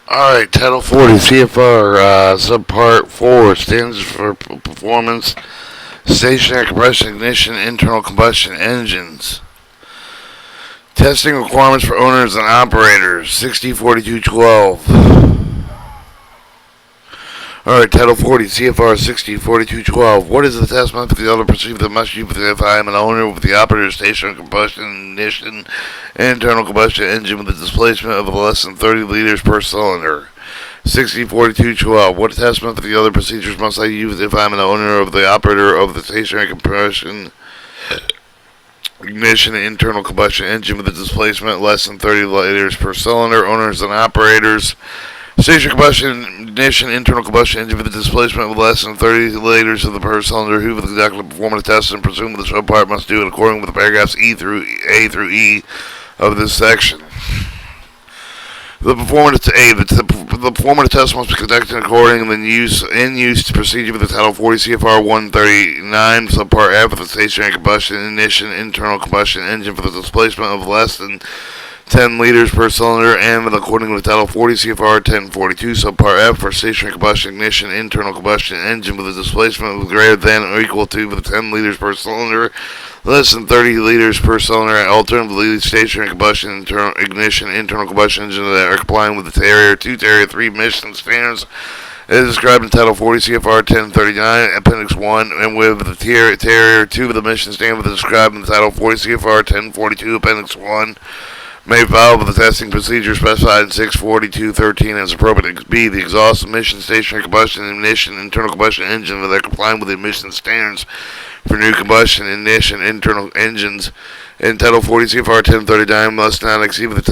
Alright, Title 40 CFR, Subpart 4 stands for Performance, Stationary Compression Ignition, Internal Combustion Engines. Testing requirements for owners and operators, 604212. Alright, Title 40 CFR 604212. What is the test method for the other procedure that must use if I am an owner with the operator stationary combustion ignition internal combustion engine with a displacement of less than 30 liters per cylinder? 604212. What test method for the other procedures must I use if I am an owner of the operator of the stationary compression ignition internal combustion engine with a displacement less than 30 liters per cylinder? Owners and operators. Stationary combustion ignition internal combustion engine with a displacement of less than 30 liters of the per cylinder who with exactly performing the test and presume the subpart must do it according with the paragraphs A through E of this section. The performance A. The performance test must be conducted according to the in-use procedure with the Title 40 CFR 139 Subpart F with the stationary combustion ignition internal combustion engine for the displacement of less than 10 liters per cylinder, and according to Title 40 CFR 1042 Subpart F for stationary combustion ignition internal combustion engine with a displacement of greater than or equal to 10 liters per cylinder, less than 30 liters per cylinder, and alternatively stationary combustion ignition internal combustion engine that are complying with the Tier 2, Tier 3 emission standards as described in Title 40 CFR 1039 Appendix 1, and with the Tier 2 of the emission standard described in Title 40 CFR 1042 Appendix 1 may follow the testing procedure specified in 642.13 as appropriate. B. The exhaust emission stationary combustion ignition internal combustion engine that are complying with the emission standards for new combustion ignition internal engines in Title 40 CFR 1039 must not exceed the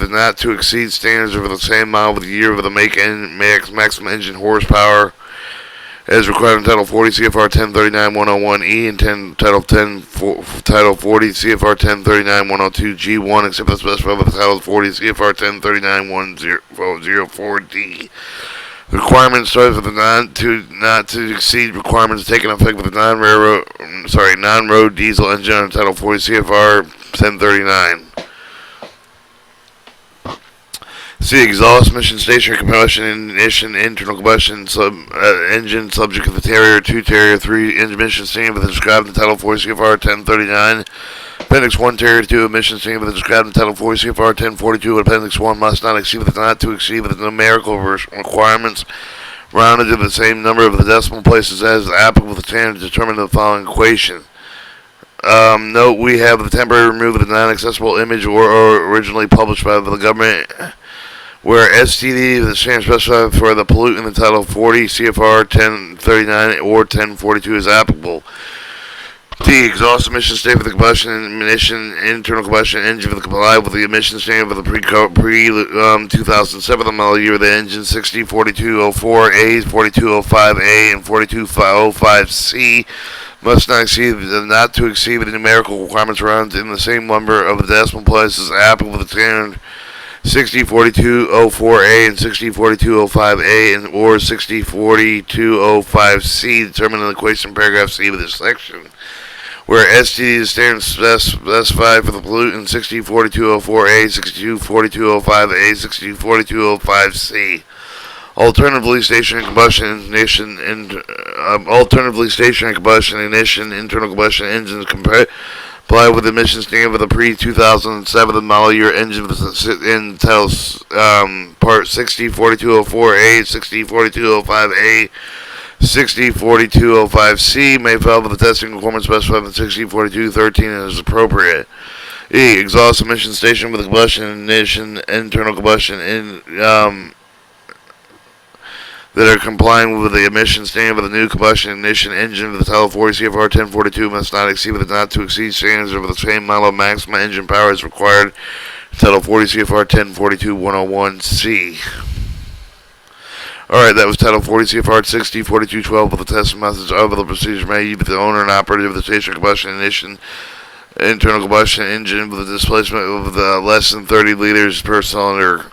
not to exceed standards over the same model with the year of the maximum engine horsepower as required in Title 40 CFR 1039-101E and Title 40 CFR 1039-102G1, except as specified with Title 40 CFR 1039-104D. The requirements starts with the not to exceed requirements taken effect with the non-road diesel engine under Title 40 CFR 1039. C. Exhaust emission stationary combustion ignition internal combustion engine subject to the Tier 2, Tier 3 emission standard described in Title 40 CFR 1039. Appendix 1, Tier 2 emission standard described in Title 40 CFR 1042. Appendix 1 must not exceed not to exceed the numerical requirements rounded to the same number of the decimal places as applicable to the standard determined in the following equation. Note, we have the temporary removal of the non-accessible image or originally published by the government where STD the standard specified for the pollutant in Title 40 CFR 1039 or 1042 is applicable. D. Exhaust emission standard for the combustion ignition internal combustion engine for the comply with the emission standard for the pre-2007 model year of the engine 604204A, 4205A, and 4205C must not exceed not to exceed the numerical requirements around in the same number of the decimal places applicable with the standard 604204A and 604205A and or 604205C determined in the equation paragraph C of this section, where STD is standard specified for the pollutant 604204A, 604205A, 604205C. Alternatively, stationary combustion ignition internal combustion engines comply with the emission standard for the pre-2007 model year engine in Title Part 604204A, 604205A, 604205C may follow with the testing requirements specified in 6042.13 as appropriate. E. Exhaust emission station with combustion ignition internal combustion that are complying with the emission standard for the new combustion ignition engine of the Title 40 CFR 1042 must not exceed the not to exceed standards over the same model of maximum engine power as required in Title 40 CFR 1042-101C. Alright, that was Title 40 CFR 604212 with the testing methods of the procedures made with the owner and operator of the stationary combustion ignition internal combustion engine with a displacement of less than 30 liters per cylinder.